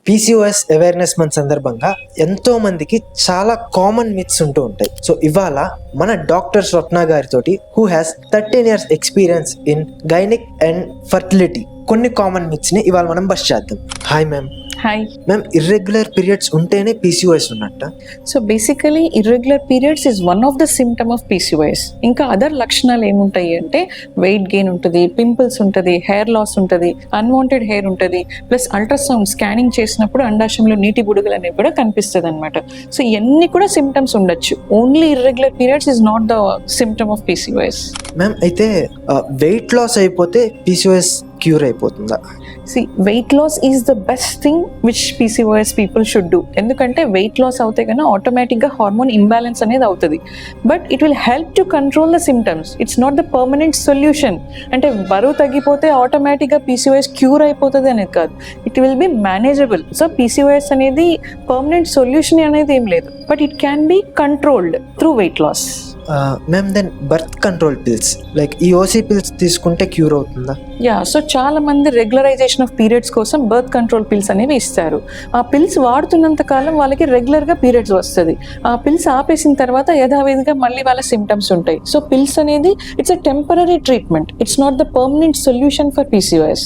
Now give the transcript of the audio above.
PCOS awareness month సందర్భంగా ఎంతో మందికి చాలా కామన్ మిత్స్ ఉంటూ ఉంటాయి. సో ఇవాళ మన డాక్టర్ స్వప్న గారితో, who has 13 years experience in gynaec and fertility, కొన్ని కామన్ మిత్స్ ని ఇవాళ మనం బస్ చేద్దాం. Hi ma'am. Hi ma'am, irregular periods ఉంటేనే పీసీఓఎస్ ఉన్నట్ట? So basically irregular periods is one of the symptom of PCOS. ఇంకా అదర్ లక్షణాలు ఏముంటాయి అంటే వెయిట్ గెయిన్ ఉంటుంది, పింపుల్స్ ఉంటుంది, హెయిర్ లాస్ ఉంటుంది, అన్వాంటెడ్ హెయిర్ ఉంటుంది, ప్లస్ అల్ట్రాసౌండ్ స్కానింగ్ చేసినప్పుడు అండాశయంలో నీటి బుడుగులు అనేవి కూడా కనిపిస్తుంది అనమాట. సో ఇవన్నీ కూడా సిమ్టమ్స్ ఉండొచ్చు. Only irregular periods is not the symptom of PCOS. Ma'am, అయితే వెయిట్ లాస్ అయిపోతే పీసీఓఎస్ క్యూర్ అయిపోతుందా? Weight loss is the best thing which PCOS people should do. ఎందుకంటే వెయిట్ లాస్ అవుతే కన్నా ఆటోమేటిక్గా హార్మోన్ ఇంబ్యాలెన్స్ అనేది అవుతుంది. But it will help to control the symptoms. It's not the permanent solution. అంటే బరువు తగ్గిపోతే ఆటోమేటిక్గా పీసీఓఎస్ క్యూర్ అయిపోతుంది అనేది కాదు. It will be manageable. So PCOS అనేది పర్మనెంట్ సొల్యూషన్ అనేది ఏం లేదు, but it can be controlled through weight loss. Ma'am, then birth control pills like ఈ ఓసీ పిల్స్ తీసుకుంటే క్యూర్ అవుతుందా? సో చాలా మంది రెగ్యులరైజేషన్ ఆఫ్ పీరియడ్స్ కోసం బర్త్ కంట్రోల్ పిల్స్ అనేవి ఇస్తారు. ఆ పిల్స్ వాడుతున్నంత కాలం వాళ్ళకి రెగ్యులర్గా పీరియడ్స్ వస్తుంది. ఆ పిల్స్ ఆపేసిన తర్వాత యథావిధిగా మళ్ళీ వాళ్ళ సిమ్టమ్స్ ఉంటాయి. సో పిల్స్ అనేది it's a temporary treatment. It's not the permanent solution for PCOS.